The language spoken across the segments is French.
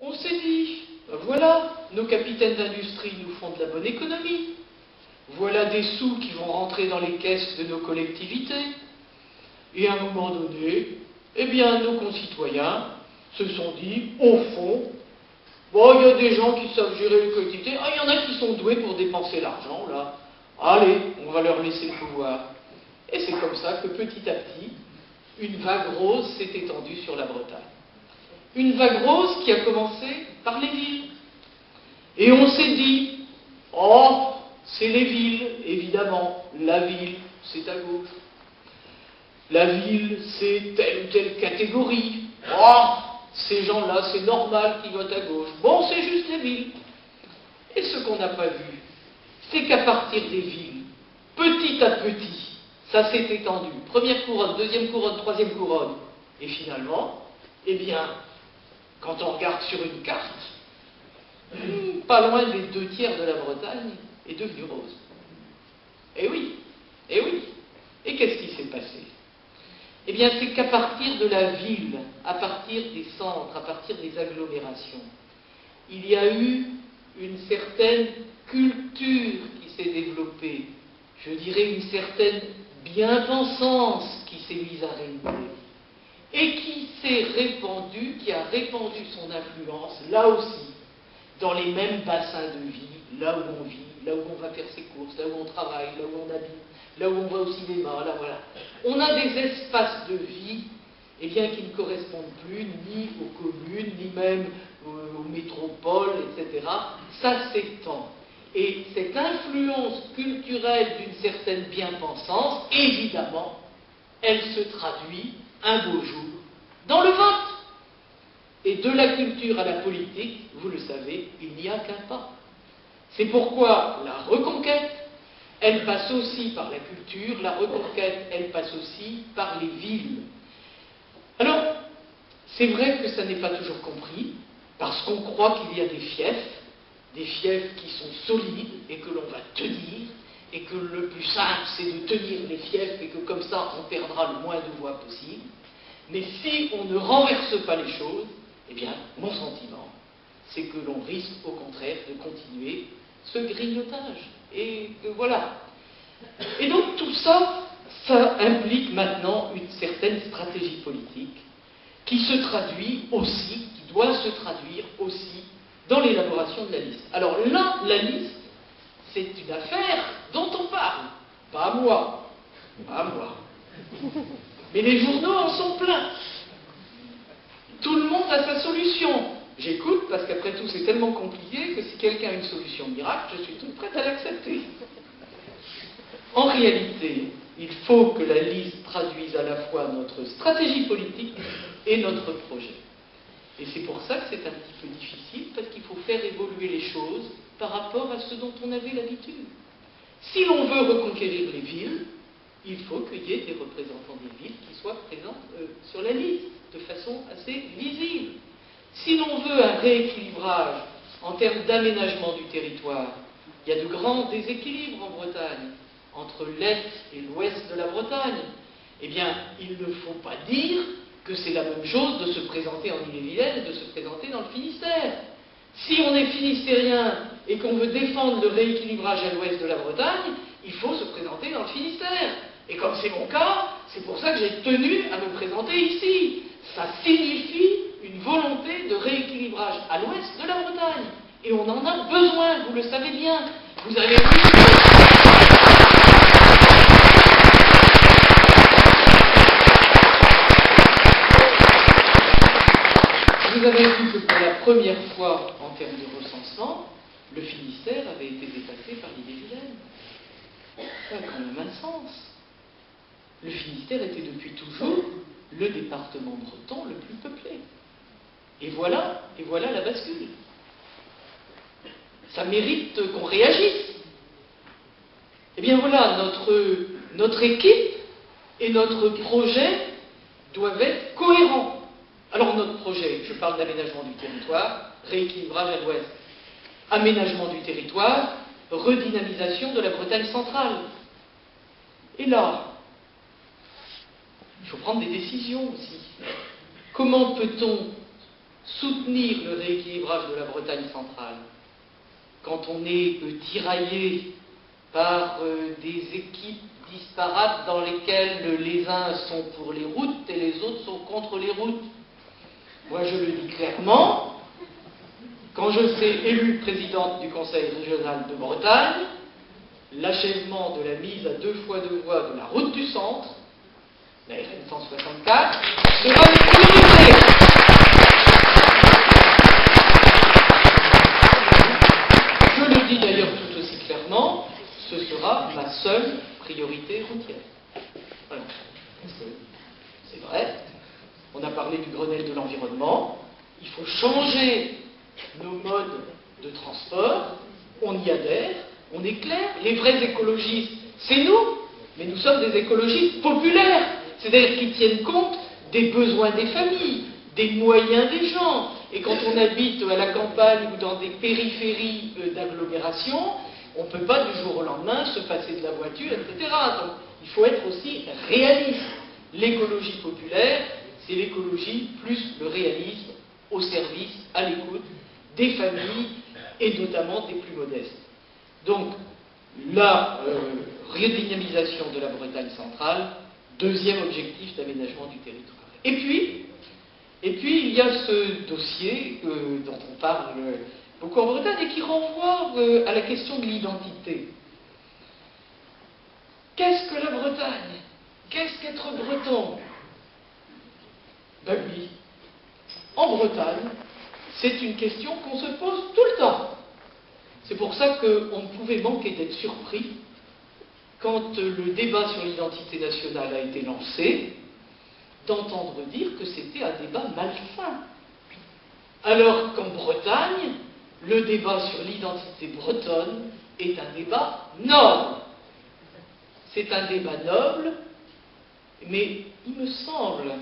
On s'est dit, ben voilà, nos capitaines d'industrie nous font de la bonne économie. Voilà des sous qui vont rentrer dans les caisses de nos collectivités. Et à un moment donné, eh bien, nos concitoyens se sont dit, au fond, bon, il y a des gens qui savent gérer les collectivités, il y en a qui sont doués pour dépenser l'argent, là. Allez, on va leur laisser le pouvoir. Et c'est comme ça que petit à petit, une vague rose s'est étendue sur la Bretagne. Une vague rose qui a commencé par les villes. Et on s'est dit, oh, c'est les villes, évidemment, la ville, c'est à gauche. La ville, c'est telle ou telle catégorie. Oh, ces gens-là, c'est normal qu'ils votent à gauche. Bon, c'est juste les villes. Et ce qu'on n'a pas vu, c'est qu'à partir des villes, petit à petit, ça s'est étendu. Première couronne, deuxième couronne, troisième couronne. Et finalement, eh bien, quand on regarde sur une carte, pas loin des 2/3 de la Bretagne est devenue rose. Eh oui, eh oui. Et qu'est-ce qui s'est passé? Eh bien, c'est qu'à partir de la ville, à partir des centres, à partir des agglomérations, il y a eu une certaine culture qui s'est développée, je dirais une certaine bien-pensance qui s'est mise à régner, et qui s'est répandue, qui a répandu son influence, là aussi, dans les mêmes bassins de vie, là où on vit, là où on va faire ses courses, là où on travaille, là où on habite, là où on va au cinéma, là voilà. On a des espaces de vie, eh bien, qui ne correspondent plus ni aux communes, ni même aux métropoles, etc. Ça s'étend. Et cette influence culturelle d'une certaine bien-pensance, évidemment, elle se traduit un beau jour dans le vote. Et de la culture à la politique, vous le savez, il n'y a qu'un pas. C'est pourquoi la reconquête, elle passe aussi par la culture, la reconquête, elle passe aussi par les villes. Alors, c'est vrai que ça n'est pas toujours compris, parce qu'on croit qu'il y a des fiefs qui sont solides et que l'on va tenir, et que le plus simple c'est de tenir les fiefs et que comme ça on perdra le moins de voix possible. Mais si on ne renverse pas les choses, eh bien, mon sentiment, c'est que l'on risque au contraire de continuer ce grignotage. Et que voilà. Et donc tout ça, ça implique maintenant une certaine stratégie politique qui se traduit aussi, qui doit se traduire aussi dans l'élaboration de la liste. Alors là, la liste, c'est une affaire dont on parle. Pas moi. Pas moi. Mais les journaux en sont pleins. Tout le monde a sa solution. J'écoute parce qu'après tout c'est tellement compliqué que si quelqu'un a une solution miracle, je suis toute prête à l'accepter. En réalité, il faut que la liste traduise à la fois notre stratégie politique et notre projet. Et c'est pour ça que c'est un petit peu difficile, parce qu'il faut faire évoluer les choses par rapport à ce dont on avait l'habitude. Si l'on veut reconquérir les villes, il faut qu'il y ait des représentants des villes qui soient présents sur la liste, de façon assez visible. Si l'on veut un rééquilibrage en termes d'aménagement du territoire, il y a de grands déséquilibres en Bretagne, entre l'Est et l'Ouest de la Bretagne. Eh bien, il ne faut pas dire que c'est la même chose de se présenter en Ille-et-Vilaine et de se présenter dans le Finistère. Si on est finistérien et qu'on veut défendre le rééquilibrage à l'ouest de la Bretagne, il faut se présenter dans le Finistère. Et comme c'est mon cas, c'est pour ça que j'ai tenu à me présenter ici. Ça signifie une volonté de rééquilibrage à l'ouest de la Bretagne. Et on en a besoin, vous le savez bien. Vous avez vu... Vous avez vu que pour la première fois en termes de recensement, le Finistère avait été dépassé par l'Ille-et-Vilaine. Ça a quand même un sens. Le Finistère était depuis toujours le département breton le plus peuplé. Et voilà la bascule. Ça mérite qu'on réagisse. Eh bien voilà, notre équipe et notre projet doivent être cohérents. Alors notre projet, je parle d'aménagement du territoire, rééquilibrage à l'ouest. Aménagement du territoire, redynamisation de la Bretagne centrale. Et là, il faut prendre des décisions aussi. Comment peut-on soutenir le rééquilibrage de la Bretagne centrale, quand on est tiraillé par des équipes disparates dans lesquelles les uns sont pour les routes et les autres sont contre les routes. Moi, je le dis clairement, quand je serai élue présidente du Conseil régional de Bretagne, l'achèvement de la mise à 2 fois 2 voies de la route du centre, la RN 164, sera une priorité. Je le dis d'ailleurs tout aussi clairement, ce sera ma seule priorité routière. Voilà. Parce que c'est vrai, on a parlé du Grenelle de l'environnement, il faut changer nos modes de transport, on y adhère, on est clair, les vrais écologistes, c'est nous, mais nous sommes des écologistes populaires, c'est-à-dire qui tiennent compte des besoins des familles, des moyens des gens, et quand on habite à la campagne ou dans des périphéries d'agglomération, on ne peut pas du jour au lendemain se passer de la voiture, etc. Donc il faut être aussi réaliste. L'écologie populaire, c'est l'écologie plus le réalisme au service, à l'écoute des familles et notamment des plus modestes. Donc la redynamisation de la Bretagne centrale, deuxième objectif d'aménagement du territoire. Et puis il y a ce dossier dont on parle beaucoup en Bretagne et qui renvoie à la question de l'identité. Qu'est-ce que la Bretagne? Qu'est-ce qu'être breton? Ben oui, en Bretagne, c'est une question qu'on se pose tout le temps. C'est pour ça qu'on ne pouvait manquer d'être surpris quand le débat sur l'identité nationale a été lancé, d'entendre dire que c'était un débat malsain. Alors qu'en Bretagne, le débat sur l'identité bretonne est un débat noble. C'est un débat noble, mais il me semble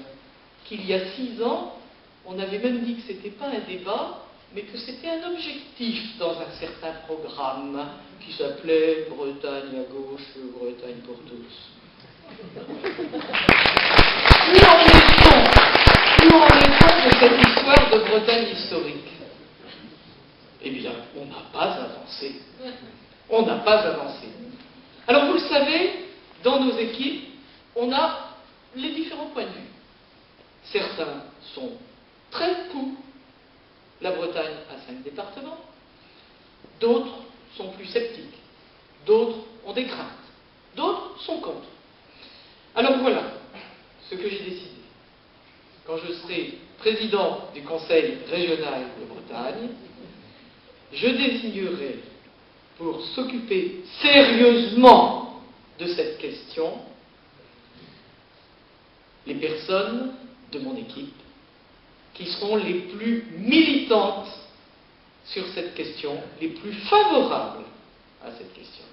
qu'il y a 6 ans, on avait même dit que ce n'était pas un débat, mais que c'était un objectif dans un certain programme qui s'appelait Bretagne à gauche, Bretagne pour tous. Où en est-on de cette histoire de Bretagne historique? Eh bien, on n'a pas avancé. On n'a pas avancé. Alors, vous le savez, dans nos équipes, on a les différents points de vue. Certains sont très pour la Bretagne à 5 départements, d'autres sont plus sceptiques, d'autres ont des craintes, d'autres sont contre. Alors voilà ce que j'ai décidé. Quand je serai président du Conseil régional de Bretagne, je désignerai pour s'occuper sérieusement de cette question les personnes de mon équipe qui seront les plus militantes sur cette question, les plus favorables à cette question.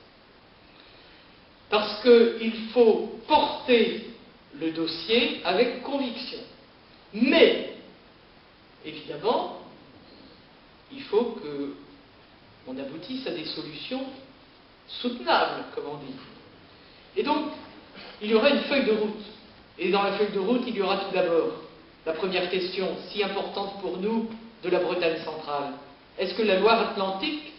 Parce qu'il faut porter le dossier avec conviction. Mais, évidemment, il faut qu'on aboutisse à des solutions soutenables, comme on dit. Et donc, il y aura une feuille de route. Et dans la feuille de route, il y aura tout d'abord la première question, si importante pour nous, de la Bretagne centrale. Est-ce que la Loire-Atlantique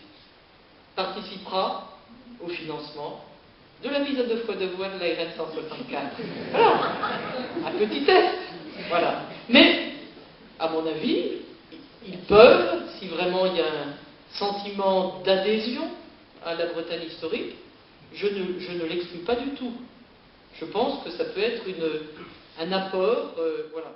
participera au financement de la mise à 2 fois 2 voies de la RN 164? Voilà, un petit test. Voilà. Mais, à mon avis, ils peuvent, si vraiment il y a un sentiment d'adhésion à la Bretagne historique, je ne l'exclus pas du tout. Je pense que ça peut être un apport, voilà.